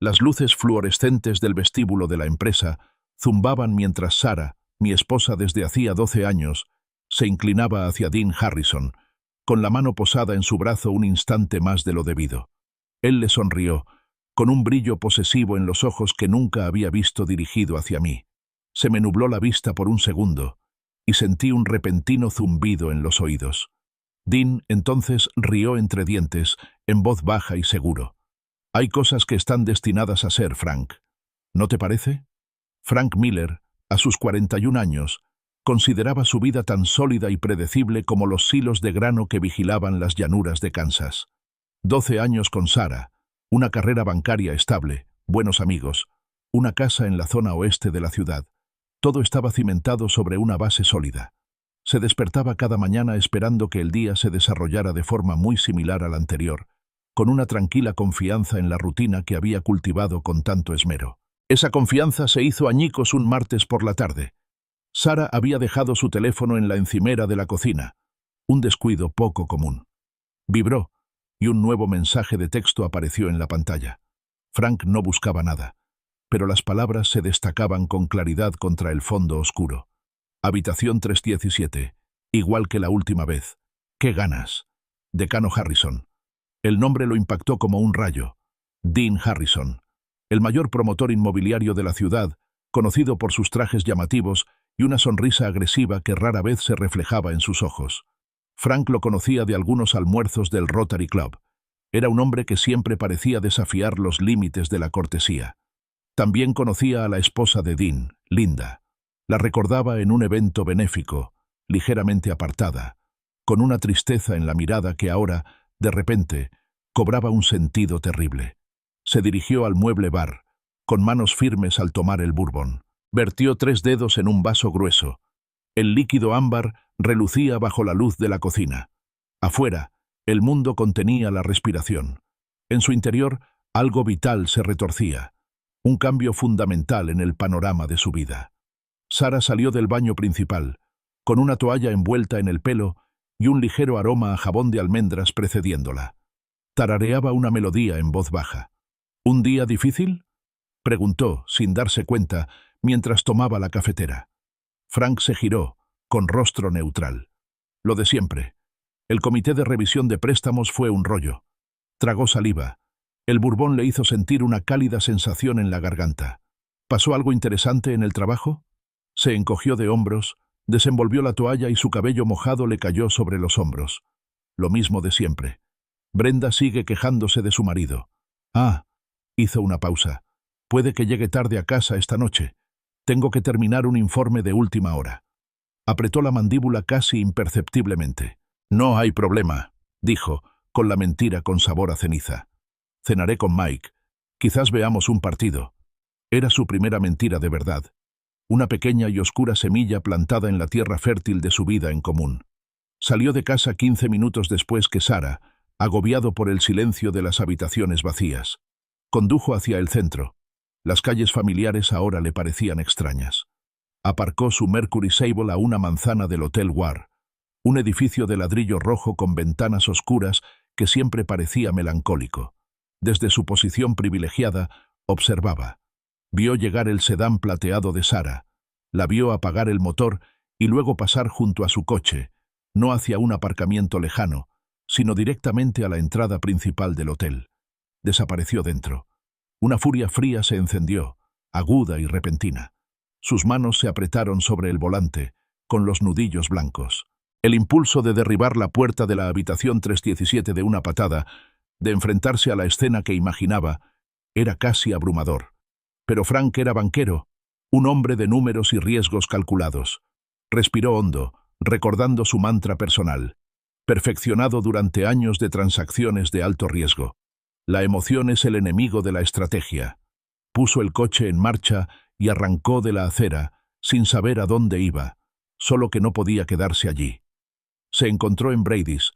Las luces fluorescentes del vestíbulo de la empresa zumbaban mientras Sarah, mi esposa desde hacía 12 años, se inclinaba hacia Dean Harrison, con la mano posada en su brazo un instante más de lo debido. Él le sonrió, con un brillo posesivo en los ojos que nunca había visto dirigido hacia mí. Se me nubló la vista por un segundo, y sentí un repentino zumbido en los oídos. Dean entonces rió entre dientes, en voz baja y seguro. «Hay cosas que están destinadas a ser, Frank. ¿No te parece?» Frank Miller, a sus 41 años, consideraba su vida tan sólida y predecible como los silos de grano que vigilaban las llanuras de Kansas. 12 años con Sarah, una carrera bancaria estable, buenos amigos, una casa en la zona oeste de la ciudad. Todo estaba cimentado sobre una base sólida. Se despertaba cada mañana esperando que el día se desarrollara de forma muy similar al anterior, con una tranquila confianza en la rutina que había cultivado con tanto esmero. Esa confianza se hizo añicos un martes por la tarde. Sarah había dejado su teléfono en la encimera de la cocina, un descuido poco común. Vibró, y un nuevo mensaje de texto apareció en la pantalla. Frank no buscaba nada, pero las palabras se destacaban con claridad contra el fondo oscuro. Habitación 317, igual que la última vez. ¡Qué ganas! Decano Harrison. El nombre lo impactó como un rayo. Dean Harrison, el mayor promotor inmobiliario de la ciudad, conocido por sus trajes llamativos y una sonrisa agresiva que rara vez se reflejaba en sus ojos. Frank lo conocía de algunos almuerzos del Rotary Club. Era un hombre que siempre parecía desafiar los límites de la cortesía. También conocía a la esposa de Dean, Linda. La recordaba en un evento benéfico, ligeramente apartada, con una tristeza en la mirada que ahora, de repente, cobraba un sentido terrible. Se dirigió al mueble bar, con manos firmes al tomar el bourbon. Vertió 3 dedos en un vaso grueso. El líquido ámbar relucía bajo la luz de la cocina. Afuera, el mundo contenía la respiración. En su interior, algo vital se retorcía. Un cambio fundamental en el panorama de su vida. Sarah salió del baño principal, con una toalla envuelta en el pelo y un ligero aroma a jabón de almendras precediéndola. Tarareaba una melodía en voz baja. ¿Un día difícil?, preguntó, sin darse cuenta, mientras tomaba la cafetera. Frank se giró, con rostro neutral. Lo de siempre. El comité de revisión de préstamos fue un rollo. Tragó saliva. El bourbon le hizo sentir una cálida sensación en la garganta. ¿Pasó algo interesante en el trabajo? Se encogió de hombros, desenvolvió la toalla y su cabello mojado le cayó sobre los hombros. Lo mismo de siempre. Brenda sigue quejándose de su marido. Ah, hizo una pausa. Puede que llegue tarde a casa esta noche. Tengo que terminar un informe de última hora. Apretó la mandíbula casi imperceptiblemente. No hay problema, dijo, con la mentira con sabor a ceniza. Cenaré con Mike. Quizás veamos un partido. Era su primera mentira de verdad. Una pequeña y oscura semilla plantada en la tierra fértil de su vida en común. Salió de casa 15 minutos después que Sarah, agobiado por el silencio de las habitaciones vacías. Condujo hacia el centro. Las calles familiares ahora le parecían extrañas. Aparcó su Mercury Sable a una manzana del Hotel War, un edificio de ladrillo rojo con ventanas oscuras que siempre parecía melancólico. Desde su posición privilegiada, observaba. Vio llegar el sedán plateado de Sarah, la vio apagar el motor y luego pasar junto a su coche, no hacia un aparcamiento lejano, sino directamente a la entrada principal del hotel. Desapareció dentro. Una furia fría se encendió, aguda y repentina. Sus manos se apretaron sobre el volante, con los nudillos blancos. El impulso de derribar la puerta de la habitación 317 de una patada, de enfrentarse a la escena que imaginaba, era casi abrumador. Pero Frank era banquero, un hombre de números y riesgos calculados. Respiró hondo, recordando su mantra personal, perfeccionado durante años de transacciones de alto riesgo. La emoción es el enemigo de la estrategia. Puso el coche en marcha y arrancó de la acera, sin saber a dónde iba, solo que no podía quedarse allí. Se encontró en Brady's,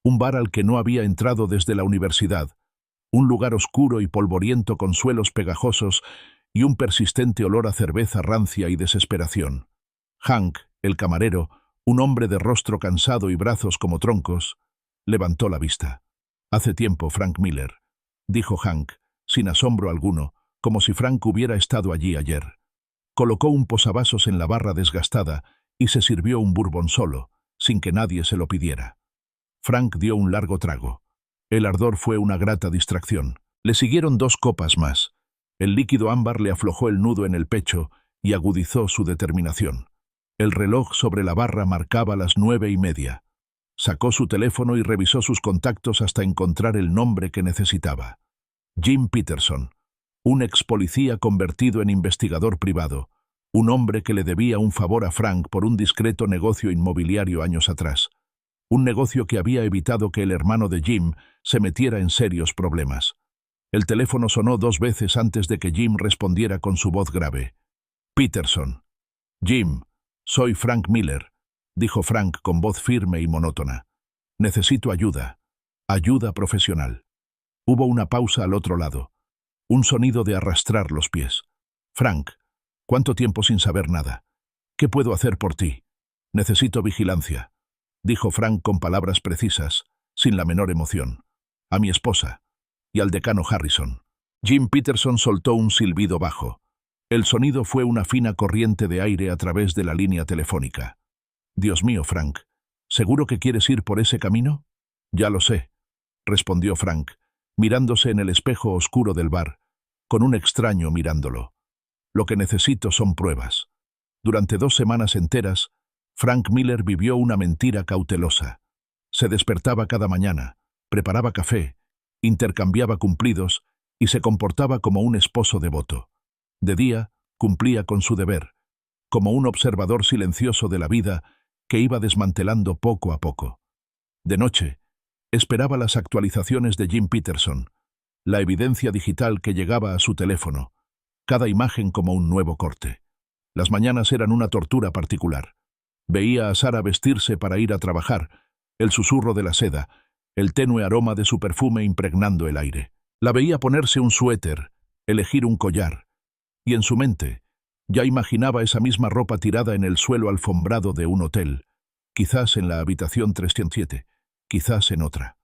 un bar al que no había entrado desde la universidad, un lugar oscuro y polvoriento con suelos pegajosos y un persistente olor a cerveza rancia y desesperación. Hank, el camarero, un hombre de rostro cansado y brazos como troncos, levantó la vista. «Hace tiempo, Frank Miller», dijo Hank, sin asombro alguno, como si Frank hubiera estado allí ayer. Colocó un posavasos en la barra desgastada y se sirvió un bourbon solo, sin que nadie se lo pidiera. Frank dio un largo trago. El ardor fue una grata distracción. Le siguieron 2 copas más. El líquido ámbar le aflojó el nudo en el pecho y agudizó su determinación. El reloj sobre la barra marcaba las 9:30. Sacó su teléfono y revisó sus contactos hasta encontrar el nombre que necesitaba. Jim Peterson, un ex policía convertido en investigador privado, un hombre que le debía un favor a Frank por un discreto negocio inmobiliario años atrás. Un negocio que había evitado que el hermano de Jim se metiera en serios problemas. El teléfono sonó 2 veces antes de que Jim respondiera con su voz grave. Peterson. Jim, soy Frank Miller, dijo Frank con voz firme y monótona. Necesito ayuda. Ayuda profesional. Hubo una pausa al otro lado. Un sonido de arrastrar los pies. Frank, ¿cuánto tiempo sin saber nada? ¿Qué puedo hacer por ti? Necesito vigilancia, dijo Frank con palabras precisas, sin la menor emoción. A mi esposa. Y al decano Harrison. Jim Peterson soltó un silbido bajo. El sonido fue una fina corriente de aire a través de la línea telefónica. Dios mío, Frank, ¿seguro que quieres ir por ese camino? Ya lo sé, respondió Frank, mirándose en el espejo oscuro del bar, con un extraño mirándolo. Lo que necesito son pruebas. Durante 2 semanas enteras, Frank Miller vivió una mentira cautelosa. Se despertaba cada mañana, preparaba café, intercambiaba cumplidos y se comportaba como un esposo devoto. De día, cumplía con su deber, como un observador silencioso de la vida que iba desmantelando poco a poco. De noche, esperaba las actualizaciones de Jim Peterson, la evidencia digital que llegaba a su teléfono, cada imagen como un nuevo corte. Las mañanas eran una tortura particular. Veía a Sara vestirse para ir a trabajar, el susurro de la seda, el tenue aroma de su perfume impregnando el aire. La veía ponerse un suéter, elegir un collar, y en su mente ya imaginaba esa misma ropa tirada en el suelo alfombrado de un hotel, quizás en la habitación 307, quizás en otra.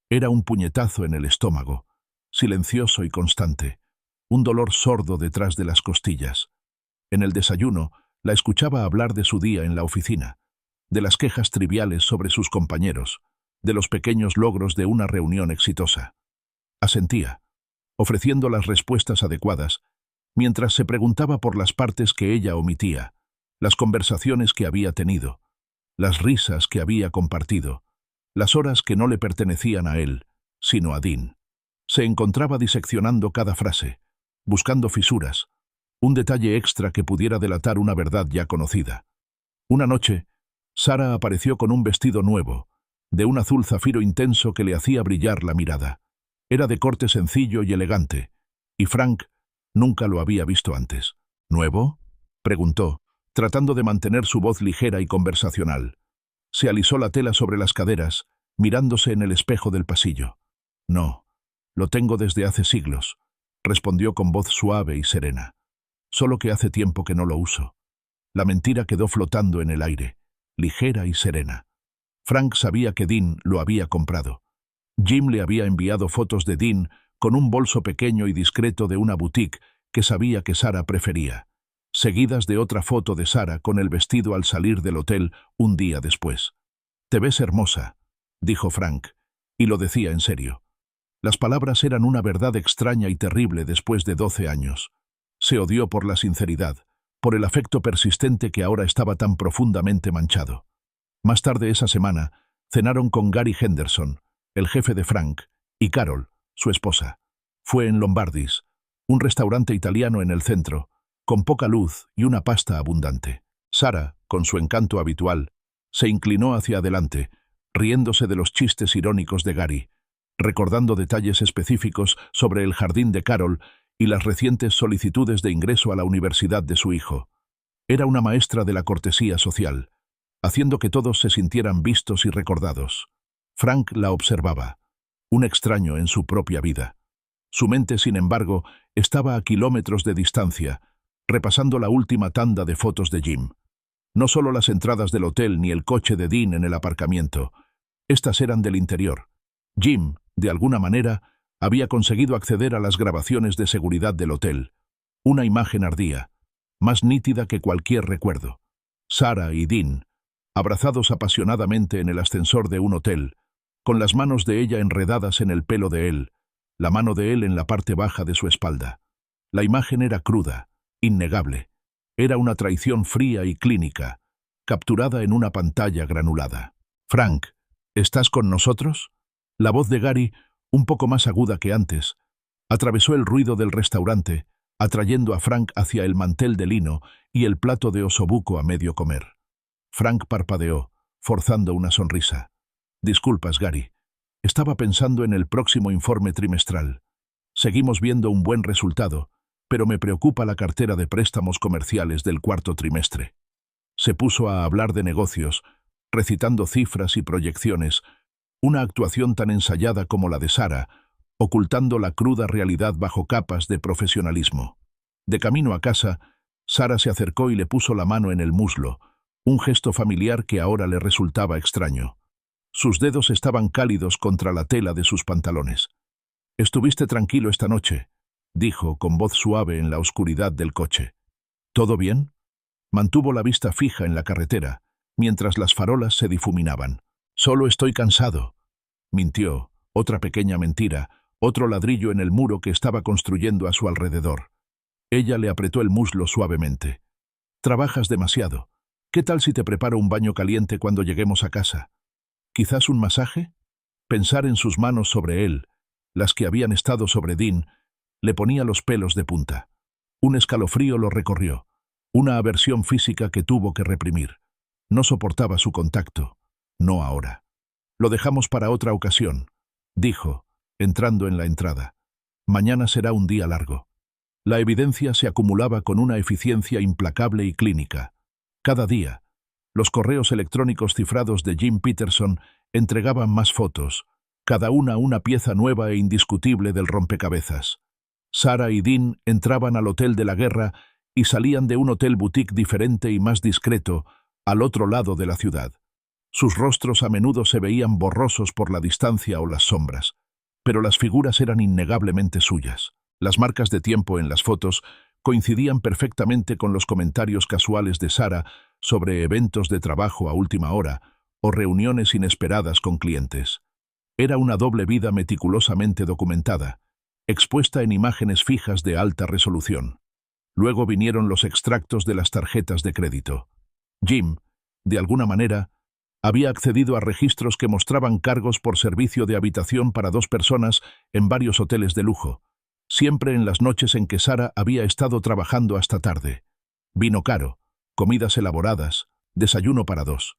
Era un puñetazo en el estómago, silencioso y constante, un dolor sordo detrás de las costillas. En el desayuno, la escuchaba hablar de su día en la oficina, de las quejas triviales sobre sus compañeros, de los pequeños logros de una reunión exitosa. Asentía, ofreciendo las respuestas adecuadas, mientras se preguntaba por las partes que ella omitía, las conversaciones que había tenido, las risas que había compartido, las horas que no le pertenecían a él, sino a Dean. Se encontraba diseccionando cada frase, buscando fisuras, un detalle extra que pudiera delatar una verdad ya conocida. Una noche, Sara apareció con un vestido nuevo, de un azul zafiro intenso que le hacía brillar la mirada. Era de corte sencillo y elegante, y Frank nunca lo había visto antes. ¿Nuevo?, preguntó, tratando de mantener su voz ligera y conversacional. Se alisó la tela sobre las caderas, mirándose en el espejo del pasillo. No, lo tengo desde hace siglos, respondió con voz suave y serena. Solo que hace tiempo que no lo uso. La mentira quedó flotando en el aire, ligera y serena. Frank sabía que Dean lo había comprado. Jim le había enviado fotos de Dean con un bolso pequeño y discreto de una boutique que sabía que Sara prefería, seguidas de otra foto de Sara con el vestido al salir del hotel un día después. «Te ves hermosa», dijo Frank, y lo decía en serio. Las palabras eran una verdad extraña y terrible después de 12 años. Se odió por la sinceridad, por el afecto persistente que ahora estaba tan profundamente manchado. Más tarde esa semana, cenaron con Gary Henderson, el jefe de Frank, y Carol, su esposa. Fue en Lombardis, un restaurante italiano en el centro, con poca luz y una pasta abundante. Sara, con su encanto habitual, se inclinó hacia adelante, riéndose de los chistes irónicos de Gary, recordando detalles específicos sobre el jardín de Carol y las recientes solicitudes de ingreso a la universidad de su hijo. Era una maestra de la cortesía social, haciendo que todos se sintieran vistos y recordados. Frank la observaba, un extraño en su propia vida. Su mente, sin embargo, estaba a kilómetros de distancia, repasando la última tanda de fotos de Jim. No solo las entradas del hotel ni el coche de Dean en el aparcamiento. Estas eran del interior. Jim, de alguna manera, Había conseguido acceder a las grabaciones de seguridad del hotel. Una imagen ardía, más nítida que cualquier recuerdo. Sarah y Dean, abrazados apasionadamente en el ascensor de un hotel, con las manos de ella enredadas en el pelo de él, la mano de él en la parte baja de su espalda. La imagen era cruda, innegable. Era una traición fría y clínica, capturada en una pantalla granulada. «Frank, ¿estás con nosotros?» La voz de Gary, un poco más aguda que antes, atravesó el ruido del restaurante, atrayendo a Frank hacia el mantel de lino y el plato de osobuco a medio comer. Frank parpadeó, forzando una sonrisa. «Disculpas, Gary. Estaba pensando en el próximo informe trimestral. Seguimos viendo un buen resultado, pero me preocupa la cartera de préstamos comerciales del cuarto trimestre». Se puso a hablar de negocios, recitando cifras y proyecciones, una actuación tan ensayada como la de Sarah, ocultando la cruda realidad bajo capas de profesionalismo. De camino a casa, Sarah se acercó y le puso la mano en el muslo, un gesto familiar que ahora le resultaba extraño. Sus dedos estaban cálidos contra la tela de sus pantalones. «Estuviste tranquilo esta noche», dijo con voz suave en la oscuridad del coche. «¿Todo bien?» Mantuvo la vista fija en la carretera, mientras las farolas se difuminaban. «Solo estoy cansado», mintió, otra pequeña mentira, otro ladrillo en el muro que estaba construyendo a su alrededor. Ella le apretó el muslo suavemente. «Trabajas demasiado. ¿Qué tal si te preparo un baño caliente cuando lleguemos a casa? ¿Quizás un masaje?» Pensar en sus manos sobre él, las que habían estado sobre Dean, le ponía los pelos de punta. Un escalofrío lo recorrió, una aversión física que tuvo que reprimir. No soportaba su contacto. No ahora. «Lo dejamos para otra ocasión», dijo, entrando en la entrada. «Mañana será un día largo». La evidencia se acumulaba con una eficiencia implacable y clínica. Cada día, los correos electrónicos cifrados de Jim Peterson entregaban más fotos, cada una pieza nueva e indiscutible del rompecabezas. Sarah y Dean entraban al Hotel de la Guerra y salían de un hotel boutique diferente y más discreto, al otro lado de la ciudad. Sus rostros a menudo se veían borrosos por la distancia o las sombras, pero las figuras eran innegablemente suyas. Las marcas de tiempo en las fotos coincidían perfectamente con los comentarios casuales de Sarah sobre eventos de trabajo a última hora o reuniones inesperadas con clientes. Era una doble vida meticulosamente documentada, expuesta en imágenes fijas de alta resolución. Luego vinieron los extractos de las tarjetas de crédito. Jim, de alguna manera, había accedido a registros que mostraban cargos por servicio de habitación para 2 personas en varios hoteles de lujo, siempre en las noches en que Sarah había estado trabajando hasta tarde. Vino caro, comidas elaboradas, desayuno para 2.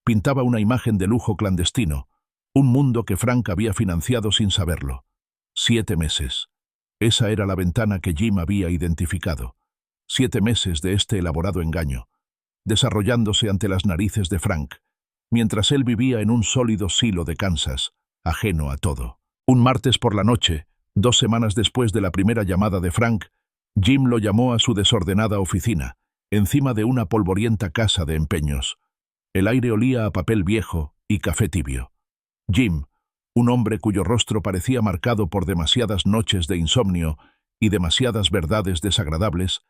Pintaba una imagen de lujo clandestino, un mundo que Frank había financiado sin saberlo. 7 meses. Esa era la ventana que Jim había identificado. 7 meses de este elaborado engaño, desarrollándose ante las narices de Frank, mientras él vivía en un sólido silo de Kansas, ajeno a todo. Un martes por la noche, 2 semanas después de la primera llamada de Frank, Jim lo llamó a su desordenada oficina, encima de una polvorienta casa de empeños. El aire olía a papel viejo y café tibio. Jim, un hombre cuyo rostro parecía marcado por demasiadas noches de insomnio y demasiadas verdades desagradables,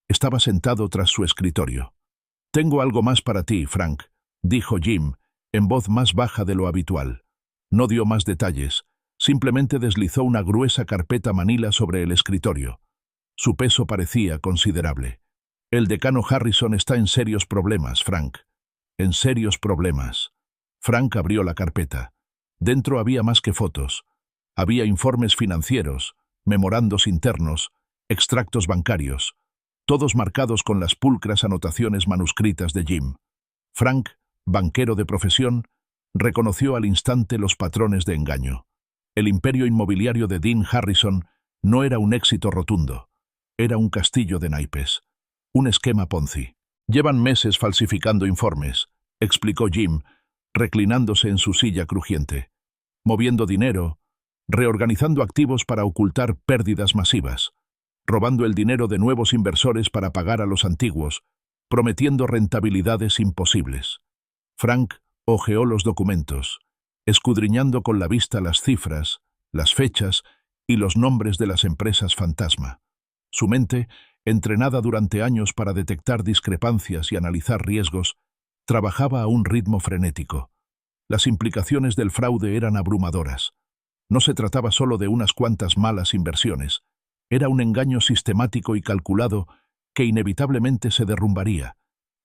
estaba sentado tras su escritorio. «Tengo algo más para ti, Frank», dijo Jim, en voz más baja de lo habitual. No dio más detalles, simplemente deslizó una gruesa carpeta manila sobre el escritorio. Su peso parecía considerable. «El decano Harrison está en serios problemas, Frank. En serios problemas». Frank abrió la carpeta. Dentro había más que fotos. Había informes financieros, memorandos internos, extractos bancarios, todos marcados con las pulcras anotaciones manuscritas de Jim. Frank, banquero de profesión, reconoció al instante los patrones de engaño. El imperio inmobiliario de Dean Harrison no era un éxito rotundo. Era un castillo de naipes. Un esquema Ponzi. «Llevan meses falsificando informes», explicó Jim, reclinándose en su silla crujiente. «Moviendo dinero, reorganizando activos para ocultar pérdidas masivas, robando el dinero de nuevos inversores para pagar a los antiguos, prometiendo rentabilidades imposibles». Frank hojeó los documentos, escudriñando con la vista las cifras, las fechas y los nombres de las empresas fantasma. Su mente, entrenada durante años para detectar discrepancias y analizar riesgos, trabajaba a un ritmo frenético. Las implicaciones del fraude eran abrumadoras. No se trataba solo de unas cuantas malas inversiones. Era un engaño sistemático y calculado que inevitablemente se derrumbaría,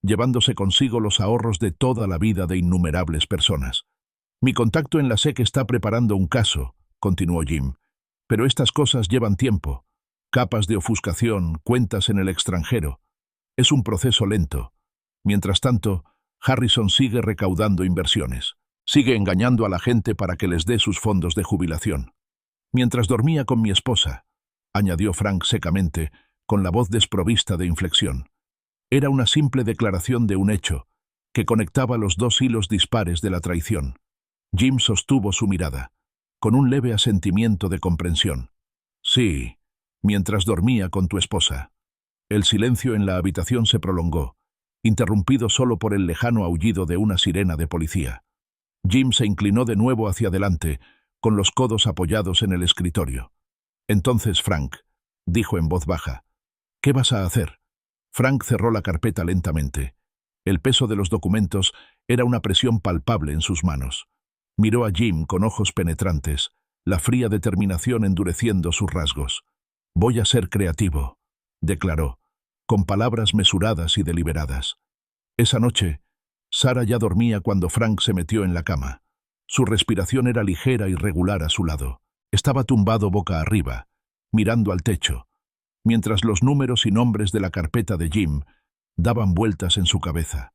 llevándose consigo los ahorros de toda la vida de innumerables personas. Mi contacto en la SEC está preparando un caso, continuó Jim, pero estas cosas llevan tiempo. Capas de ofuscación, cuentas en el extranjero. Es un proceso lento. Mientras tanto, Harrison sigue recaudando inversiones. Sigue engañando a la gente para que les dé sus fondos de jubilación. Mientras dormía con mi esposa, añadió Frank secamente, con la voz desprovista de inflexión. Era una simple declaración de un hecho, que conectaba los dos hilos dispares de la traición. Jim sostuvo su mirada, con un leve asentimiento de comprensión. Sí, mientras dormía con tu esposa. El silencio en la habitación se prolongó, interrumpido solo por el lejano aullido de una sirena de policía. Jim se inclinó de nuevo hacia adelante, con los codos apoyados en el escritorio. Entonces, Frank, dijo en voz baja, ¿qué vas a hacer? Frank cerró la carpeta lentamente. El peso de los documentos era una presión palpable en sus manos. Miró a Jim con ojos penetrantes, la fría determinación endureciendo sus rasgos. Voy a ser creativo, declaró, con palabras mesuradas y deliberadas. Esa noche, Sarah ya dormía cuando Frank se metió en la cama. Su respiración era ligera y regular a su lado. Estaba tumbado boca arriba, mirando al techo, mientras los números y nombres de la carpeta de Jim daban vueltas en su cabeza.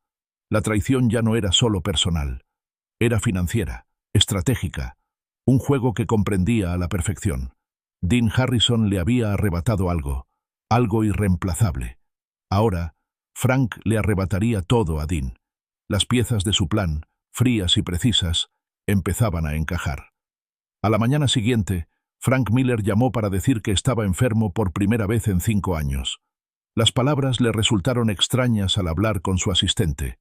La traición ya no era solo personal, era financiera, estratégica, un juego que comprendía a la perfección. Dean Harrison le había arrebatado algo irreemplazable. Ahora, Frank le arrebataría todo a Dean. Las piezas de su plan, frías y precisas, empezaban a encajar. A la mañana siguiente, Frank Miller llamó para decir que estaba enfermo por primera vez en 5 años. Las palabras le resultaron extrañas al hablar con su asistente.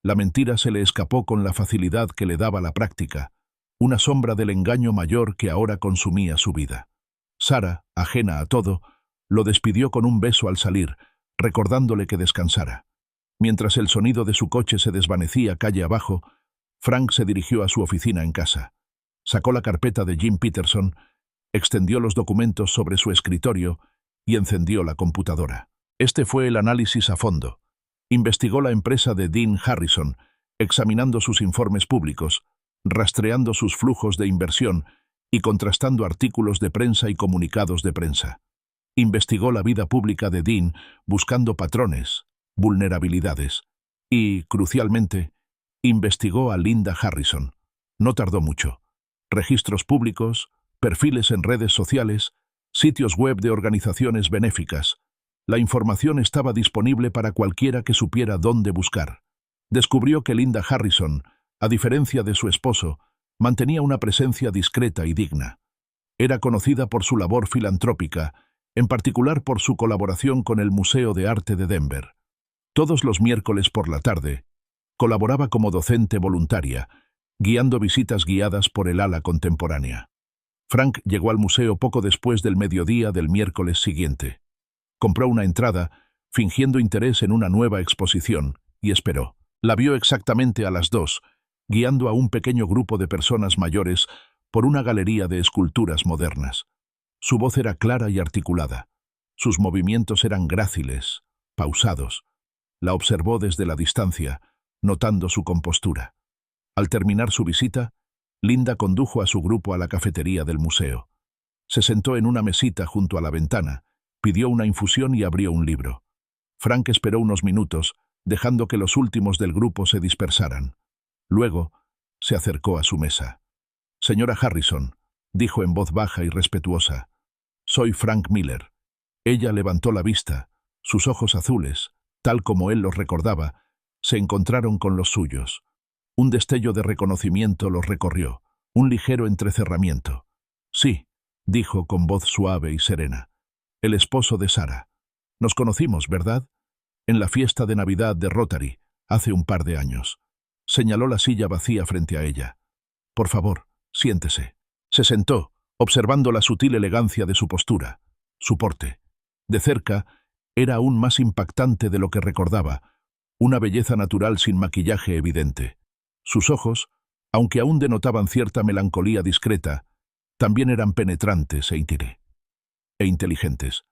La mentira se le escapó con la facilidad que le daba la práctica, una sombra del engaño mayor que ahora consumía su vida. Sarah, ajena a todo, lo despidió con un beso al salir, recordándole que descansara. Mientras el sonido de su coche se desvanecía calle abajo, Frank se dirigió a su oficina en casa. Sacó la carpeta de Jim Peterson, extendió los documentos sobre su escritorio y encendió la computadora. Este fue el análisis a fondo. Investigó la empresa de Dean Harrison, examinando sus informes públicos, rastreando sus flujos de inversión y contrastando artículos de prensa y comunicados de prensa. Investigó la vida pública de Dean, buscando patrones, vulnerabilidades y, crucialmente, investigó a Linda Harrison. No tardó mucho. Registros públicos, perfiles en redes sociales, sitios web de organizaciones benéficas. La información estaba disponible para cualquiera que supiera dónde buscar. Descubrió que Linda Harrison, a diferencia de su esposo, mantenía una presencia discreta y digna. Era conocida por su labor filantrópica, en particular por su colaboración con el Museo de Arte de Denver. Todos los miércoles por la tarde, colaboraba como docente voluntaria, guiando visitas guiadas por el ala contemporánea. Frank llegó al museo poco después del mediodía del miércoles siguiente. Compró una entrada, fingiendo interés en una nueva exposición, y esperó. La vio exactamente a las 2, guiando a un pequeño grupo de personas mayores por una galería de esculturas modernas. Su voz era clara y articulada. Sus movimientos eran gráciles, pausados. La observó desde la distancia, notando su compostura. Al terminar su visita, Linda condujo a su grupo a la cafetería del museo. Se sentó en una mesita junto a la ventana, pidió una infusión y abrió un libro. Frank esperó unos minutos, dejando que los últimos del grupo se dispersaran. Luego, se acercó a su mesa. «Señora Harrison», dijo en voz baja y respetuosa, «soy Frank Miller». Ella levantó la vista. Sus ojos azules, tal como él los recordaba, se encontraron con los suyos. Un destello de reconocimiento los recorrió, un ligero entrecerramiento. «Sí», dijo con voz suave y serena. «El esposo de Sarah. Nos conocimos, ¿verdad? En la fiesta de Navidad de Rotary, hace un par de años». Señaló la silla vacía frente a ella. «Por favor, siéntese». Se sentó, observando la sutil elegancia de su postura, su porte. De cerca, era aún más impactante de lo que recordaba, una belleza natural sin maquillaje evidente. Sus ojos, aunque aún denotaban cierta melancolía discreta, también eran penetrantes e inteligentes.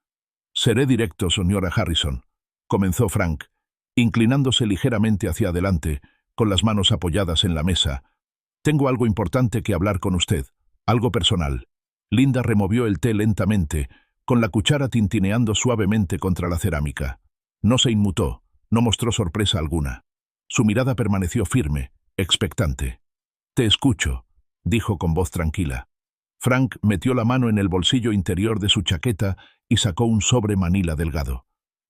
«Seré directo, señora Harrison», comenzó Frank, inclinándose ligeramente hacia adelante, con las manos apoyadas en la mesa. «Tengo algo importante que hablar con usted, algo personal». Linda removió el té lentamente, con la cuchara tintineando suavemente contra la cerámica. No se inmutó, no mostró sorpresa alguna. Su mirada permaneció firme, expectante. «Te escucho», dijo con voz tranquila. Frank metió la mano en el bolsillo interior de su chaqueta y sacó un sobre manila delgado.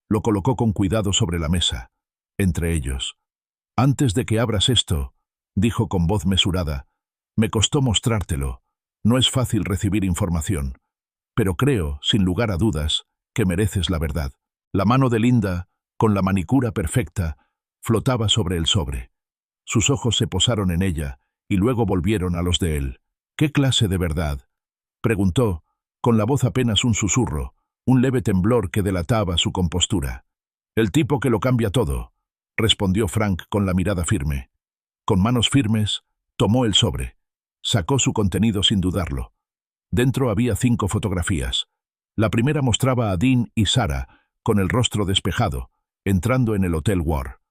Lo colocó con cuidado sobre la mesa, entre ellos. «Antes de que abras esto», dijo con voz mesurada, «me costó mostrártelo. No es fácil recibir información, pero creo, sin lugar a dudas, que mereces la verdad». La mano de Linda, con la manicura perfecta, flotaba sobre el sobre. Sus ojos se posaron en ella y luego volvieron a los de él. «¿Qué clase de verdad?», preguntó, con la voz apenas un susurro, un leve temblor que delataba su compostura. «El tipo que lo cambia todo», respondió Frank con la mirada firme. Con manos firmes, tomó el sobre. Sacó su contenido sin dudarlo. Dentro había 5 fotografías. La primera mostraba a Dean y Sarah, con el rostro despejado, entrando en el Hotel War.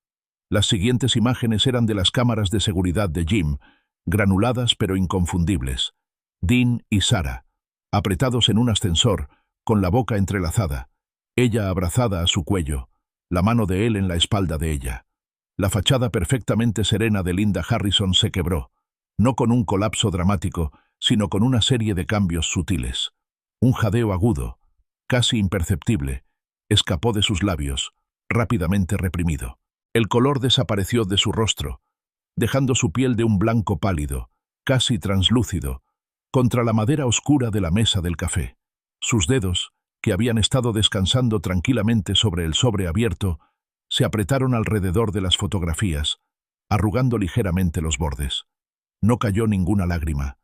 Las siguientes imágenes eran de las cámaras de seguridad de Jim, granuladas pero inconfundibles. Dean y Sarah, apretados en un ascensor, con la boca entrelazada, ella abrazada a su cuello, la mano de él en la espalda de ella. La fachada perfectamente serena de Linda Harrison se quebró, no con un colapso dramático, sino con una serie de cambios sutiles. Un jadeo agudo, casi imperceptible, escapó de sus labios, rápidamente reprimido. El color desapareció de su rostro, dejando su piel de un blanco pálido, casi translúcido, contra la madera oscura de la mesa del café. Sus dedos, que habían estado descansando tranquilamente sobre el sobre abierto, se apretaron alrededor de las fotografías, arrugando ligeramente los bordes. No cayó ninguna lágrima,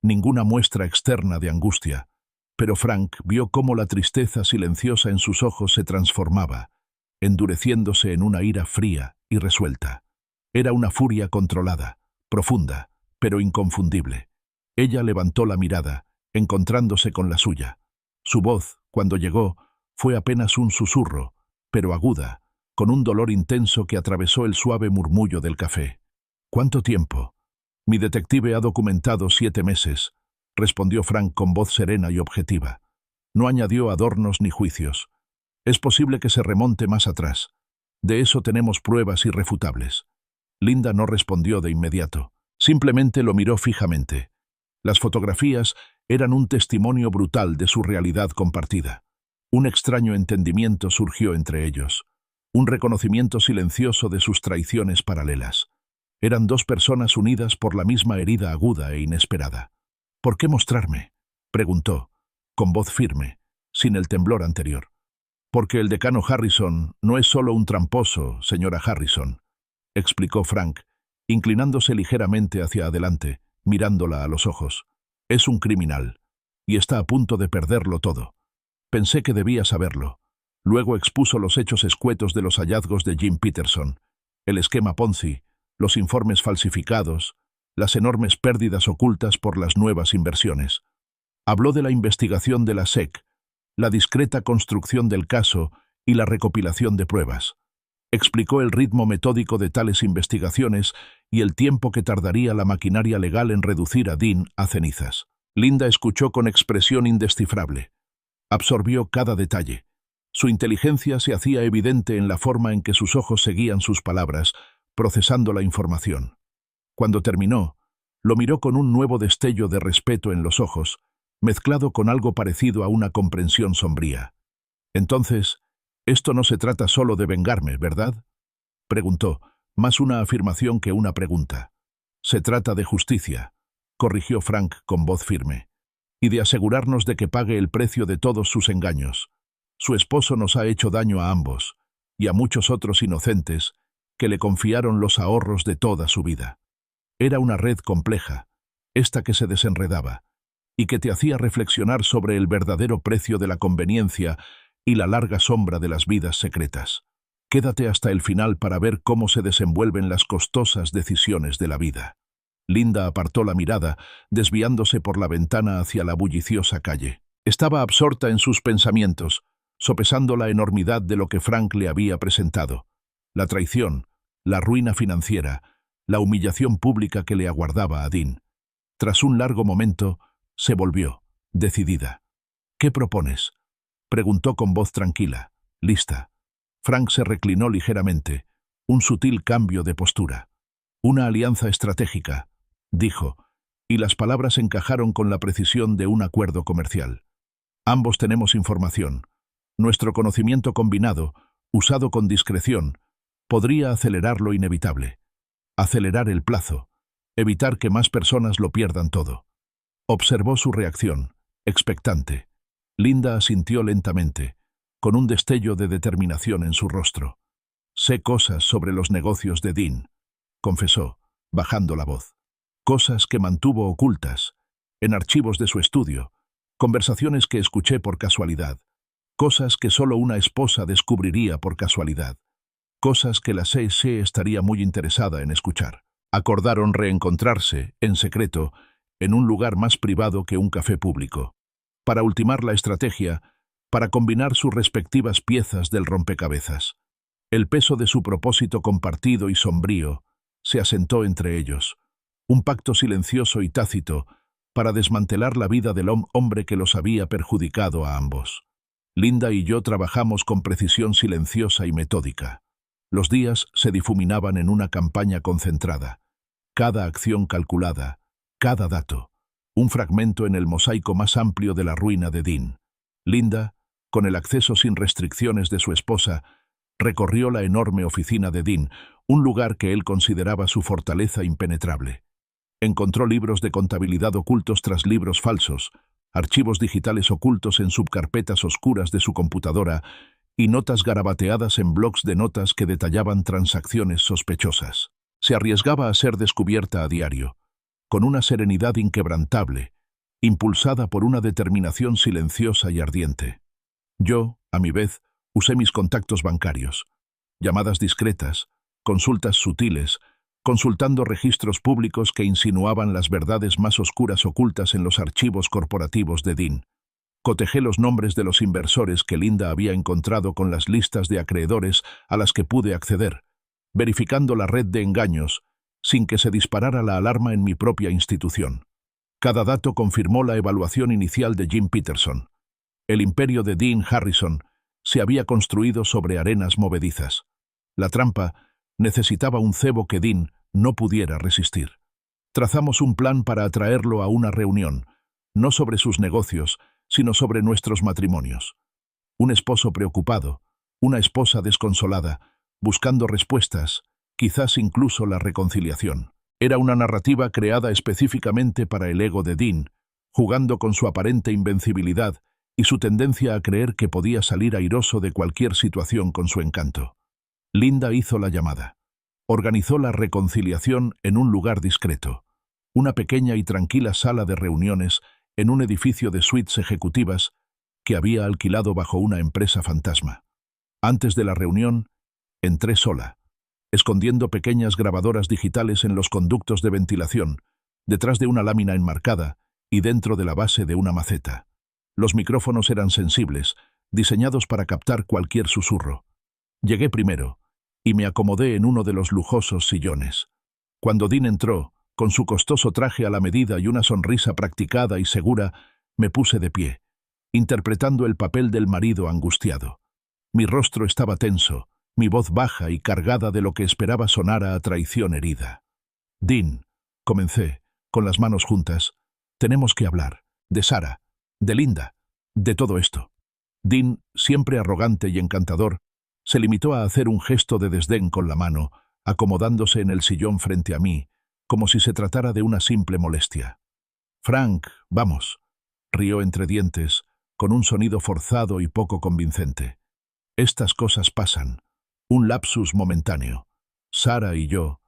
ninguna muestra externa de angustia, pero Frank vio cómo la tristeza silenciosa en sus ojos se transformaba, endureciéndose en una ira fría y resuelta. Era una furia controlada, profunda, pero inconfundible. Ella levantó la mirada, encontrándose con la suya. Su voz, cuando llegó, fue apenas un susurro, pero aguda, con un dolor intenso que atravesó el suave murmullo del café. «¿Cuánto tiempo?» «Mi detective ha documentado 7 meses», respondió Frank con voz serena y objetiva. No añadió adornos ni juicios. «Es posible que se remonte más atrás. De eso tenemos pruebas irrefutables». Linda no respondió de inmediato. Simplemente lo miró fijamente. Las fotografías eran un testimonio brutal de su realidad compartida. Un extraño entendimiento surgió entre ellos. Un reconocimiento silencioso de sus traiciones paralelas. Eran 2 personas unidas por la misma herida aguda e inesperada. «¿Por qué mostrarme?», preguntó, con voz firme, sin el temblor anterior. «Porque el decano Harrison no es solo un tramposo, señora Harrison», explicó Frank, inclinándose ligeramente hacia adelante, mirándola a los ojos. «Es un criminal, y está a punto de perderlo todo. Pensé que debía saberlo». Luego expuso los hechos escuetos de los hallazgos de Jim Peterson, el esquema Ponzi, los informes falsificados, las enormes pérdidas ocultas por las nuevas inversiones. Habló de la investigación de la SEC, la discreta construcción del caso y la recopilación de pruebas. Explicó el ritmo metódico de tales investigaciones y el tiempo que tardaría la maquinaria legal en reducir a Dean a cenizas. Linda escuchó con expresión indescifrable. Absorbió cada detalle. Su inteligencia se hacía evidente en la forma en que sus ojos seguían sus palabras, procesando la información. Cuando terminó, lo miró con un nuevo destello de respeto en los ojos, mezclado con algo parecido a una comprensión sombría. «Entonces, esto no se trata solo de vengarme, ¿verdad?», preguntó, más una afirmación que una pregunta. «Se trata de justicia», corrigió Frank con voz firme, «y de asegurarnos de que pague el precio de todos sus engaños. Su esposo nos ha hecho daño a ambos, y a muchos otros inocentes, que le confiaron los ahorros de toda su vida. Era una red compleja, esta que se desenredaba, y que te hacía reflexionar sobre el verdadero precio de la conveniencia y la larga sombra de las vidas secretas. Quédate hasta el final para ver cómo se desenvuelven las costosas decisiones de la vida. Linda apartó la mirada, desviándose por la ventana hacia la bulliciosa calle. Estaba absorta en sus pensamientos, sopesando la enormidad de lo que Frank le había presentado. La traición, la ruina financiera, la humillación pública que le aguardaba a Dean. Tras un largo momento, se volvió, decidida. «¿Qué propones?», preguntó con voz tranquila, lista. Frank se reclinó ligeramente, un sutil cambio de postura. «Una alianza estratégica», dijo, y las palabras encajaron con la precisión de un acuerdo comercial. «Ambos tenemos información. Nuestro conocimiento combinado, usado con discreción, podría acelerar lo inevitable. Acelerar el plazo, evitar que más personas lo pierdan todo». Observó su reacción, expectante. Linda asintió lentamente, con un destello de determinación en su rostro. «Sé cosas sobre los negocios de Dean», confesó, bajando la voz. «Cosas que mantuvo ocultas, en archivos de su estudio, conversaciones que escuché por casualidad, cosas que solo una esposa descubriría por casualidad, cosas que la C.I.A. estaría muy interesada en escuchar». Acordaron reencontrarse, en secreto, en un lugar más privado que un café público, para ultimar la estrategia, para combinar sus respectivas piezas del rompecabezas. El peso de su propósito compartido y sombrío se asentó entre ellos, un pacto silencioso y tácito para desmantelar la vida del hombre que los había perjudicado a ambos. Linda y yo trabajamos con precisión silenciosa y metódica. Los días se difuminaban en una campaña concentrada, cada acción calculada, cada dato, un fragmento en el mosaico más amplio de la ruina de Dean. Linda, con el acceso sin restricciones de su esposa, recorrió la enorme oficina de Dean, un lugar que él consideraba su fortaleza impenetrable. Encontró libros de contabilidad ocultos tras libros falsos, archivos digitales ocultos en subcarpetas oscuras de su computadora y notas garabateadas en blocs de notas que detallaban transacciones sospechosas. Se arriesgaba a ser descubierta a diario, con una serenidad inquebrantable, impulsada por una determinación silenciosa y ardiente. Yo, a mi vez, usé mis contactos bancarios, llamadas discretas, consultas sutiles, consultando registros públicos que insinuaban las verdades más oscuras ocultas en los archivos corporativos de Dean. Cotejé los nombres de los inversores que Linda había encontrado con las listas de acreedores a las que pude acceder, verificando la red de engaños, sin que se disparara la alarma en mi propia institución. Cada dato confirmó la evaluación inicial de Jim Peterson. El imperio de Dean Harrison se había construido sobre arenas movedizas. La trampa necesitaba un cebo que Dean no pudiera resistir. Trazamos un plan para atraerlo a una reunión, no sobre sus negocios, sino sobre nuestros matrimonios. Un esposo preocupado, una esposa desconsolada, buscando respuestas, quizás incluso la reconciliación. Era una narrativa creada específicamente para el ego de Dean, jugando con su aparente invencibilidad y su tendencia a creer que podía salir airoso de cualquier situación con su encanto. Linda hizo la llamada. Organizó la reconciliación en un lugar discreto, una pequeña y tranquila sala de reuniones en un edificio de suites ejecutivas que había alquilado bajo una empresa fantasma. Antes de la reunión, entré sola, escondiendo pequeñas grabadoras digitales en los conductos de ventilación, detrás de una lámina enmarcada y dentro de la base de una maceta. Los micrófonos eran sensibles, diseñados para captar cualquier susurro. Llegué primero, y me acomodé en uno de los lujosos sillones. Cuando Dean entró, con su costoso traje a la medida y una sonrisa practicada y segura, me puse de pie, interpretando el papel del marido angustiado. Mi rostro estaba tenso, mi voz baja y cargada de lo que esperaba sonara a traición herida. «Dean», comencé, con las manos juntas, «tenemos que hablar, de Sarah, de Linda, de todo esto». Dean, siempre arrogante y encantador, se limitó a hacer un gesto de desdén con la mano, acomodándose en el sillón frente a mí, como si se tratara de una simple molestia. «Frank, vamos», rió entre dientes, con un sonido forzado y poco convincente. «Estas cosas pasan. Un lapsus momentáneo. Sarah y yo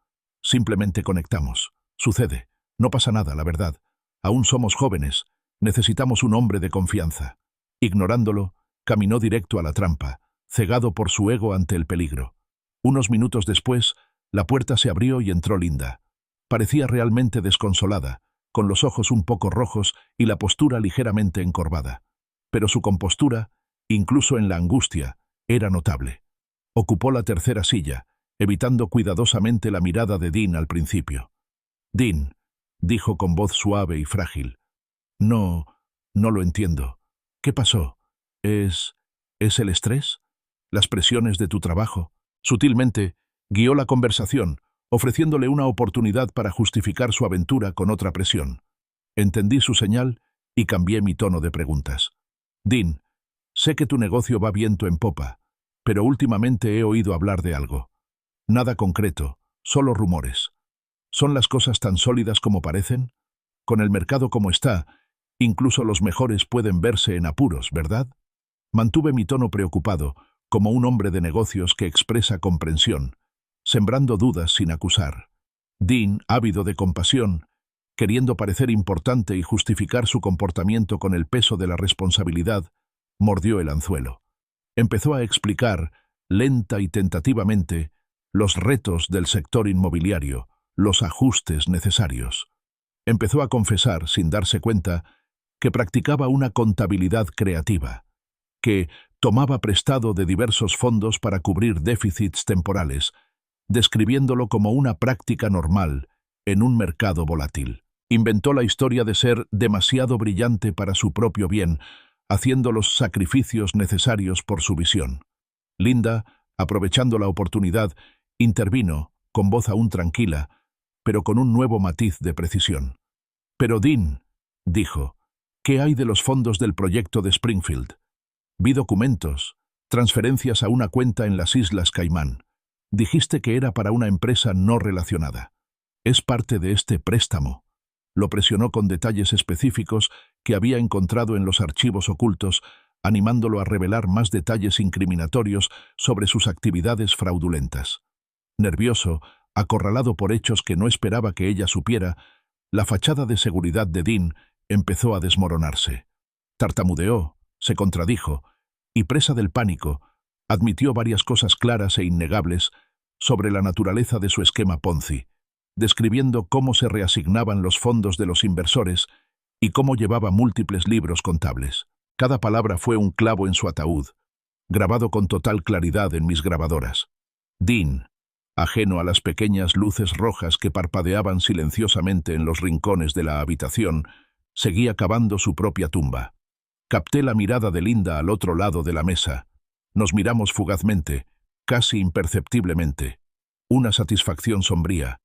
simplemente conectamos. Sucede. No pasa nada, la verdad. Aún somos jóvenes, Necesitamos un hombre de confianza. Ignorándolo, caminó directo a la trampa, cegado por su ego ante el peligro. Unos minutos después, la puerta se abrió y entró Linda. Parecía realmente desconsolada, con los ojos un poco rojos y la postura ligeramente encorvada. Pero su compostura, incluso en la angustia, era notable. Ocupó la tercera silla, evitando cuidadosamente la mirada de Dean al principio. «Dean», dijo con voz suave y frágil. No lo entiendo. ¿Qué pasó? ¿Es el estrés? ¿Las presiones de tu trabajo?» Sutilmente, guió la conversación, ofreciéndole una oportunidad para justificar su aventura con otra presión. Entendí su señal y cambié mi tono de preguntas. «Dean, sé que tu negocio va viento en popa, pero últimamente he oído hablar de algo. Nada concreto, solo rumores. ¿Son las cosas tan sólidas como parecen? Con el mercado como está, incluso los mejores pueden verse en apuros, ¿verdad?» Mantuve mi tono preocupado, como un hombre de negocios que expresa comprensión, sembrando dudas sin acusar. Dean, ávido de compasión, queriendo parecer importante y justificar su comportamiento con el peso de la responsabilidad, mordió el anzuelo. Empezó a explicar, lenta y tentativamente, los retos del sector inmobiliario, los ajustes necesarios. Empezó a confesar, sin darse cuenta, que practicaba una contabilidad creativa, que tomaba prestado de diversos fondos para cubrir déficits temporales, describiéndolo como una práctica normal en un mercado volátil. Inventó la historia de ser demasiado brillante para su propio bien, haciendo los sacrificios necesarios por su visión. Linda, aprovechando la oportunidad, intervino, con voz aún tranquila, pero con un nuevo matiz de precisión. «Pero Dean», dijo, «¿qué hay de los fondos del proyecto de Springfield? Vi documentos, transferencias a una cuenta en las Islas Caimán. Dijiste que era para una empresa no relacionada. ¿Es parte de este préstamo?» Lo presionó con detalles específicos que había encontrado en los archivos ocultos, animándolo a revelar más detalles incriminatorios sobre sus actividades fraudulentas. Nervioso, acorralado por hechos que no esperaba que ella supiera, la fachada de seguridad de Dean empezó a desmoronarse. Tartamudeó, se contradijo, y presa del pánico, admitió varias cosas claras e innegables sobre la naturaleza de su esquema Ponzi, describiendo cómo se reasignaban los fondos de los inversores y cómo llevaba múltiples libros contables. Cada palabra fue un clavo en su ataúd, grabado con total claridad en mis grabadoras. Dean, ajeno a las pequeñas luces rojas que parpadeaban silenciosamente en los rincones de la habitación, seguía cavando su propia tumba. Capté la mirada de Linda al otro lado de la mesa. Nos miramos fugazmente, casi imperceptiblemente. Una satisfacción sombría.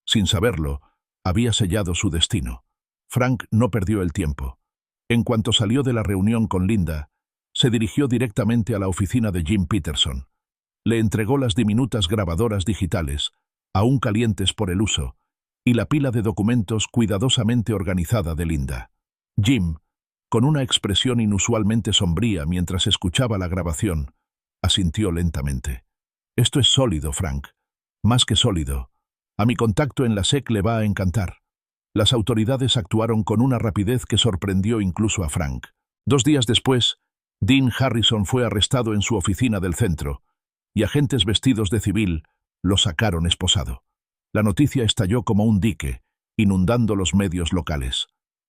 Sin saberlo, había sellado su destino. Frank no perdió el tiempo. En cuanto salió de la reunión con Linda, se dirigió directamente a la oficina de Jim Peterson. Le entregó las diminutas grabadoras digitales, aún calientes por el uso, y la pila de documentos cuidadosamente organizada de Linda. Jim, con una expresión inusualmente sombría mientras escuchaba la grabación, asintió lentamente. «Esto es sólido, Frank. Más que sólido. A mi contacto en la SEC le va a encantar». Las autoridades actuaron con una rapidez que sorprendió incluso a Frank. 2 días después, Dean Harrison fue arrestado en su oficina del centro, y agentes vestidos de civil lo sacaron esposado. La noticia estalló como un dique, inundando los medios locales.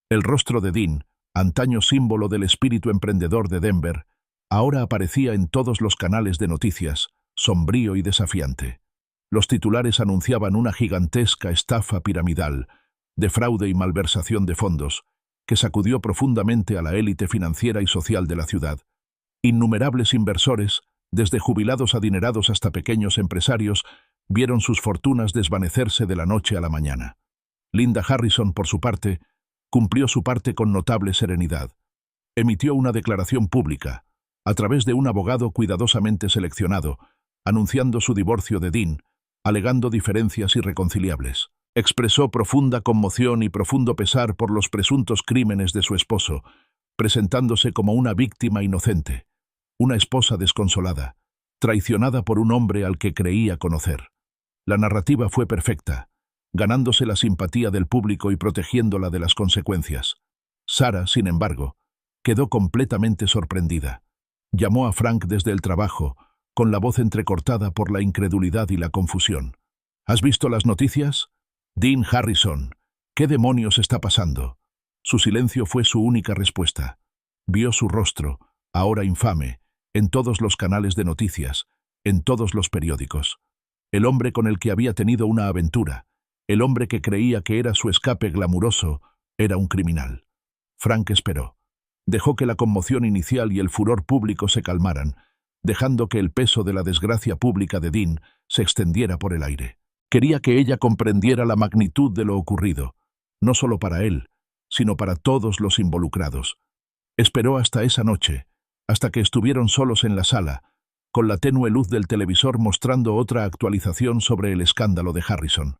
El rostro de Dean, antaño símbolo del espíritu emprendedor de Denver, ahora aparecía en todos los canales de noticias, sombrío y desafiante. Los titulares anunciaban una gigantesca estafa piramidal, de fraude y malversación de fondos, que sacudió profundamente a la élite financiera y social de la ciudad. Innumerables inversores, desde jubilados adinerados hasta pequeños empresarios, vieron sus fortunas desvanecerse de la noche a la mañana. Linda Harrison, por su parte, cumplió su parte con notable serenidad. Emitió una declaración pública, a través de un abogado cuidadosamente seleccionado, anunciando su divorcio de Dean, alegando diferencias irreconciliables. Expresó profunda conmoción y profundo pesar por los presuntos crímenes de su esposo, presentándose como una víctima inocente, una esposa desconsolada, traicionada por un hombre al que creía conocer. La narrativa fue perfecta, ganándose la simpatía del público y protegiéndola de las consecuencias. Sarah, sin embargo, quedó completamente sorprendida. Llamó a Frank desde el trabajo, con la voz entrecortada por la incredulidad y la confusión. ¿Has visto las noticias? Dean Harrison. ¿Qué demonios está pasando? Su silencio fue su única respuesta. Vio su rostro, ahora infame, en todos los canales de noticias, en todos los periódicos. El hombre con el que había tenido una aventura, el hombre que creía que era su escape glamuroso, era un criminal. Frank esperó. Dejó que la conmoción inicial y el furor público se calmaran, dejando que el peso de la desgracia pública de Dean se extendiera por el aire. Quería que ella comprendiera la magnitud de lo ocurrido, no solo para él, sino para todos los involucrados. Esperó hasta esa noche, hasta que estuvieron solos en la sala, con la tenue luz del televisor mostrando otra actualización sobre el escándalo de Harrison.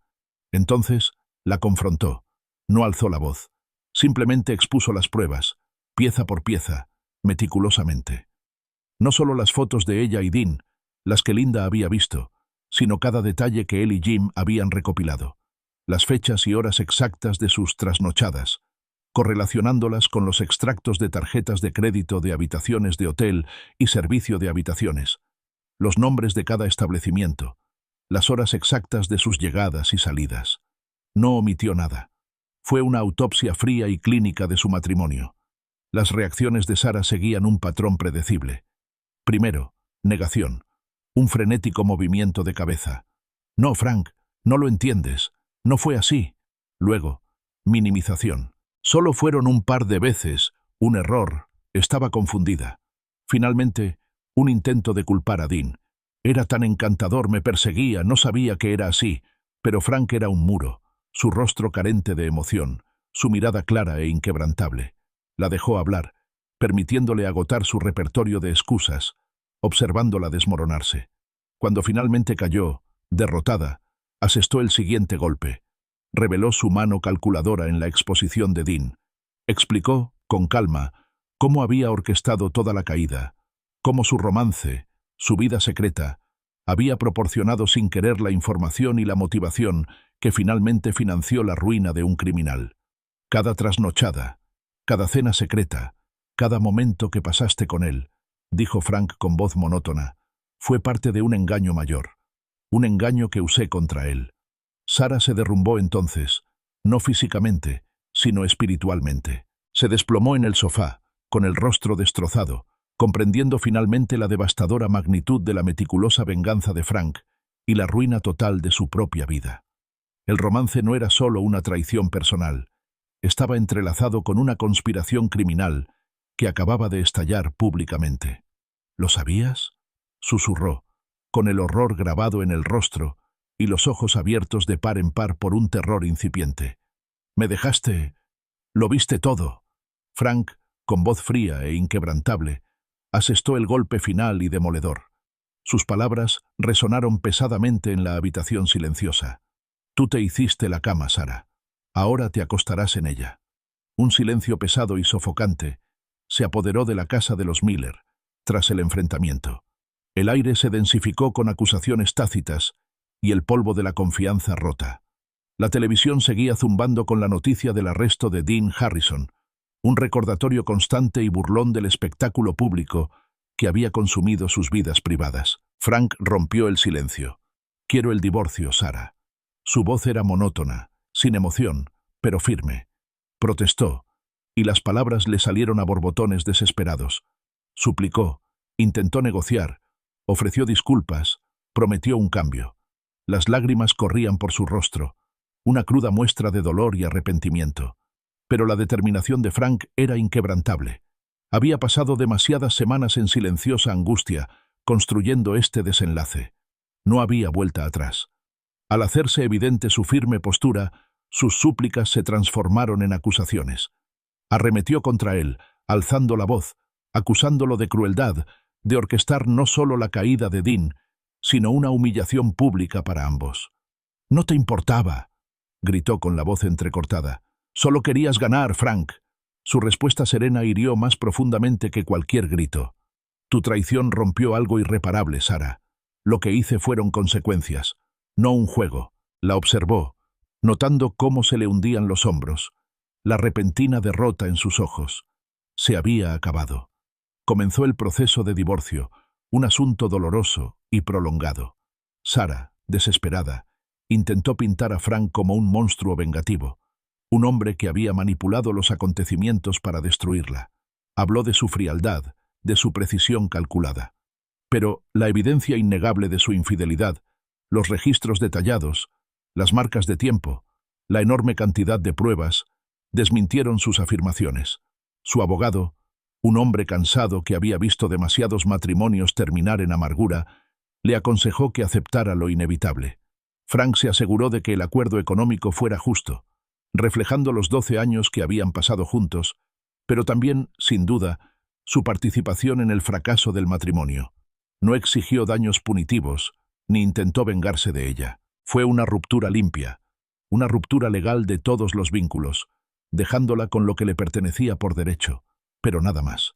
Entonces, la confrontó. No alzó la voz. Simplemente expuso las pruebas, pieza por pieza, meticulosamente. No solo las fotos de ella y Dean, las que Linda había visto, sino cada detalle que él y Jim habían recopilado. Las fechas y horas exactas de sus trasnochadas, correlacionándolas con los extractos de tarjetas de crédito de habitaciones de hotel y servicio de habitaciones, los nombres de cada establecimiento, las horas exactas de sus llegadas y salidas. No omitió nada. Fue una autopsia fría y clínica de su matrimonio. Las reacciones de Sarah seguían un patrón predecible. Primero, negación. Un frenético movimiento de cabeza. No, Frank, no lo entiendes. No fue así. Luego, minimización. Solo fueron un par de veces, un error, estaba confundida. Finalmente, un intento de culpar a Dean. Era tan encantador, me perseguía, no sabía que era así, pero Frank era un muro, su rostro carente de emoción, su mirada clara e inquebrantable. La dejó hablar, permitiéndole agotar su repertorio de excusas, observándola desmoronarse. Cuando finalmente cayó, derrotada, asestó el siguiente golpe. Reveló su mano calculadora en la exposición de Dean. Explicó, con calma, cómo había orquestado toda la caída, cómo su romance, su vida secreta, había proporcionado sin querer la información y la motivación que finalmente financió la ruina de un criminal. Cada trasnochada, cada cena secreta, cada momento que pasaste con él, dijo Frank con voz monótona, fue parte de un engaño mayor, un engaño que usé contra él. Sarah se derrumbó entonces, no físicamente, sino espiritualmente. Se desplomó en el sofá, con el rostro destrozado, comprendiendo finalmente la devastadora magnitud de la meticulosa venganza de Frank y la ruina total de su propia vida. El romance no era solo una traición personal, estaba entrelazado con una conspiración criminal que acababa de estallar públicamente. ¿Lo sabías?, susurró, con el horror grabado en el rostro y los ojos abiertos de par en par por un terror incipiente. «Me dejaste. Lo viste todo». Frank, con voz fría e inquebrantable, asestó el golpe final y demoledor. Sus palabras resonaron pesadamente en la habitación silenciosa. «Tú te hiciste la cama, Sarah. Ahora te acostarás en ella». Un silencio pesado y sofocante se apoderó de la casa de los Miller, tras el enfrentamiento. El aire se densificó con acusaciones tácitas y el polvo de la confianza rota. La televisión seguía zumbando con la noticia del arresto de Dean Harrison, un recordatorio constante y burlón del espectáculo público que había consumido sus vidas privadas. Frank rompió el silencio. «Quiero el divorcio, Sarah». Su voz era monótona, sin emoción, pero firme. Protestó, y las palabras le salieron a borbotones desesperados. Suplicó, intentó negociar, ofreció disculpas, prometió un cambio. Las lágrimas corrían por su rostro, una cruda muestra de dolor y arrepentimiento. Pero la determinación de Frank era inquebrantable. Había pasado demasiadas semanas en silenciosa angustia, construyendo este desenlace. No había vuelta atrás. Al hacerse evidente su firme postura, sus súplicas se transformaron en acusaciones. Arremetió contra él, alzando la voz, acusándolo de crueldad, de orquestar no solo la caída de Dean, sino una humillación pública para ambos. «No te importaba», gritó con la voz entrecortada. «Solo querías ganar, Frank». Su respuesta serena hirió más profundamente que cualquier grito. «Tu traición rompió algo irreparable, Sarah. Lo que hice fueron consecuencias, no un juego». La observó, notando cómo se le hundían los hombros. la repentina derrota en sus ojos. Se había acabado. Comenzó el proceso de divorcio, un asunto doloroso y prolongado. Sarah, desesperada, intentó pintar a Frank como un monstruo vengativo, un hombre que había manipulado los acontecimientos para destruirla. Habló de su frialdad, de su precisión calculada. Pero la evidencia innegable de su infidelidad, los registros detallados, las marcas de tiempo, la enorme cantidad de pruebas, desmintieron sus afirmaciones. Su abogado, un hombre cansado que había visto demasiados matrimonios terminar en amargura, le aconsejó que aceptara lo inevitable. Frank se aseguró de que el acuerdo económico fuera justo, reflejando los 12 años que habían pasado juntos, pero también, sin duda, su participación en el fracaso del matrimonio. No exigió daños punitivos, ni intentó vengarse de ella. Fue una ruptura limpia, una ruptura legal de todos los vínculos, dejándola con lo que le pertenecía por derecho, pero nada más.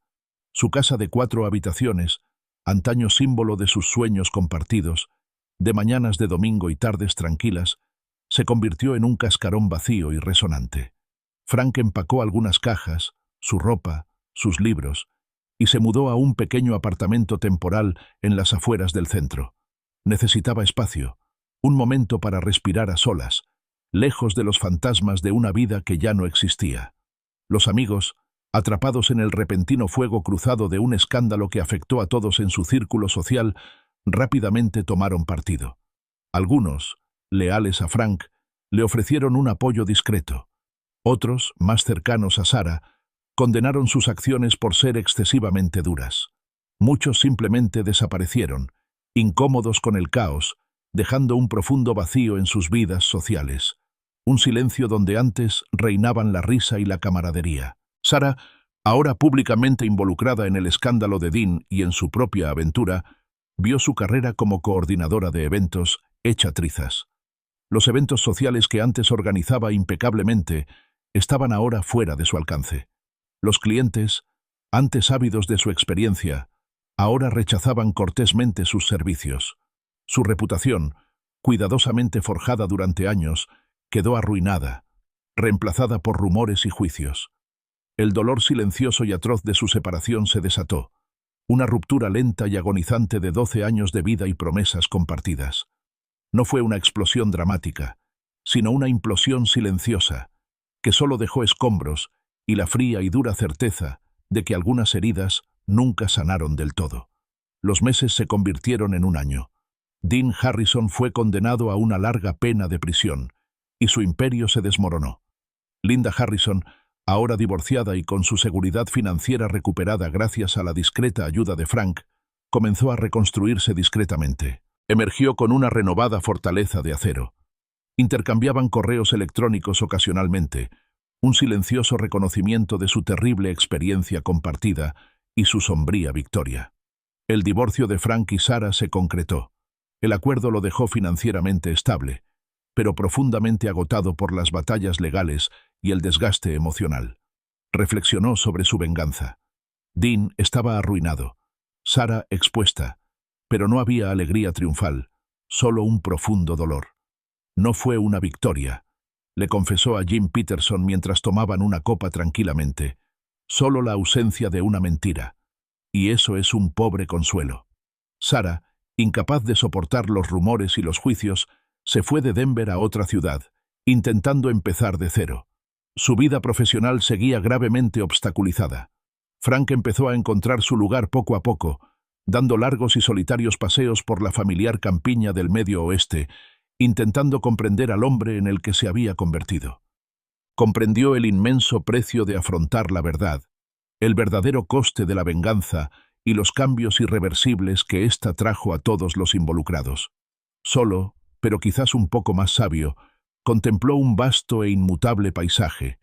Su casa de 4 habitaciones, antaño símbolo de sus sueños compartidos, de mañanas de domingo y tardes tranquilas, se convirtió en un cascarón vacío y resonante. Frank empacó algunas cajas, su ropa, sus libros, y se mudó a un pequeño apartamento temporal en las afueras del centro. Necesitaba espacio, un momento para respirar a solas, lejos de los fantasmas de una vida que ya no existía. Los amigos, atrapados en el repentino fuego cruzado de un escándalo que afectó a todos en su círculo social, rápidamente tomaron partido. Algunos, leales a Frank, le ofrecieron un apoyo discreto. Otros, más cercanos a Sarah, condenaron sus acciones por ser excesivamente duras. Muchos simplemente desaparecieron, incómodos con el caos, dejando un profundo vacío en sus vidas sociales. Un silencio donde antes reinaban la risa y la camaradería. Sarah, ahora públicamente involucrada en el escándalo de Dean y en su propia aventura, vio su carrera como coordinadora de eventos hecha trizas. Los eventos sociales que antes organizaba impecablemente estaban ahora fuera de su alcance. Los clientes, antes ávidos de su experiencia, ahora rechazaban cortésmente sus servicios. Su reputación, cuidadosamente forjada durante años, quedó arruinada, reemplazada por rumores y juicios. El dolor silencioso y atroz de su separación se desató, una ruptura lenta y agonizante de 12 años de vida y promesas compartidas. No fue una explosión dramática, sino una implosión silenciosa, que solo dejó escombros y la fría y dura certeza de que algunas heridas nunca sanaron del todo. Los meses se convirtieron en un año. Dean Harrison fue condenado a una larga pena de prisión, y su imperio se desmoronó. Linda Harrison, ahora divorciada y con su seguridad financiera recuperada gracias a la discreta ayuda de Frank, comenzó a reconstruirse discretamente. Emergió con una renovada fortaleza de acero. Intercambiaban correos electrónicos ocasionalmente, un silencioso reconocimiento de su terrible experiencia compartida y su sombría victoria. El divorcio de Frank y Sarah se concretó. El acuerdo lo dejó financieramente estable, pero profundamente agotado por las batallas legales y el desgaste emocional. Reflexionó sobre su venganza. Dean estaba arruinado, Sarah expuesta, pero no había alegría triunfal, solo un profundo dolor. No fue una victoria, le confesó a Jim Peterson mientras tomaban una copa tranquilamente, solo la ausencia de una mentira. Y eso es un pobre consuelo. Sarah, incapaz de soportar los rumores y los juicios, se fue de Denver a otra ciudad, intentando empezar de cero. Su vida profesional seguía gravemente obstaculizada. Frank empezó a encontrar su lugar poco a poco, dando largos y solitarios paseos por la familiar campiña del Medio Oeste, intentando comprender al hombre en el que se había convertido. Comprendió el inmenso precio de afrontar la verdad, el verdadero coste de la venganza y los cambios irreversibles que ésta trajo a todos los involucrados. Solo, pero quizás un poco más sabio, contempló un vasto e inmutable paisaje,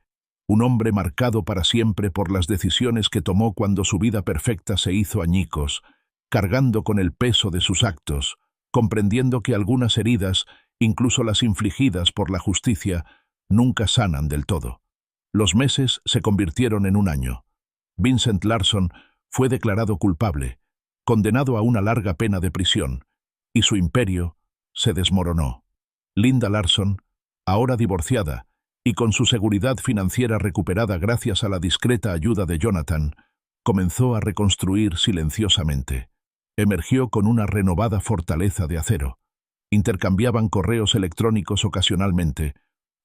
un hombre marcado para siempre por las decisiones que tomó cuando su vida perfecta se hizo añicos, cargando con el peso de sus actos, comprendiendo que algunas heridas, incluso las infligidas por la justicia, nunca sanan del todo. Los meses se convirtieron en un año. Vincent Larson fue declarado culpable, condenado a una larga pena de prisión, y su imperio se desmoronó. Linda Larson, ahora divorciada, y con su seguridad financiera recuperada gracias a la discreta ayuda de Jonathan, comenzó a reconstruir silenciosamente. Emergió con una renovada fortaleza de acero. Intercambiaban correos electrónicos ocasionalmente,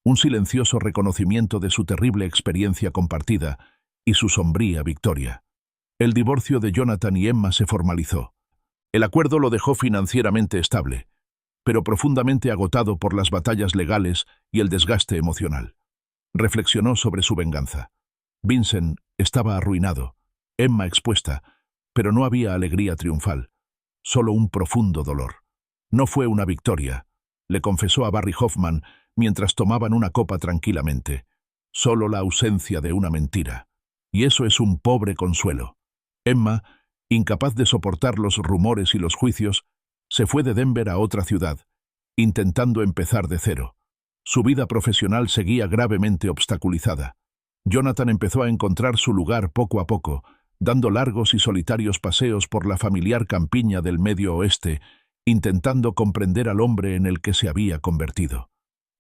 un silencioso reconocimiento de su terrible experiencia compartida y su sombría victoria. El divorcio de Jonathan y Emma se formalizó. El acuerdo lo dejó financieramente estable, pero profundamente agotado por las batallas legales y el desgaste emocional. Reflexionó sobre su venganza. Vincent estaba arruinado, Emma expuesta, pero no había alegría triunfal, solo un profundo dolor. No fue una victoria, le confesó a Barry Hoffman mientras tomaban una copa tranquilamente, solo la ausencia de una mentira. Y eso es un pobre consuelo. Emma, incapaz de soportar los rumores y los juicios, se fue de Denver a otra ciudad, intentando empezar de cero. Su vida profesional seguía gravemente obstaculizada. Jonathan empezó a encontrar su lugar poco a poco, dando largos y solitarios paseos por la familiar campiña del Medio Oeste, intentando comprender al hombre en el que se había convertido.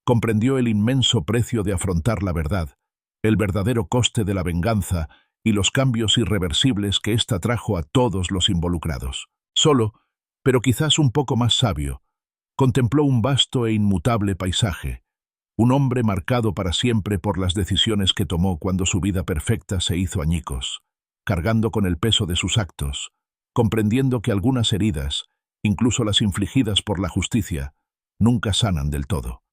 Comprendió el inmenso precio de afrontar la verdad, el verdadero coste de la venganza y los cambios irreversibles que ésta trajo a todos los involucrados. Solo, pero quizás un poco más sabio, contempló un vasto e inmutable paisaje, un hombre marcado para siempre por las decisiones que tomó cuando su vida perfecta se hizo añicos, cargando con el peso de sus actos, comprendiendo que algunas heridas, incluso las infligidas por la justicia, nunca sanan del todo.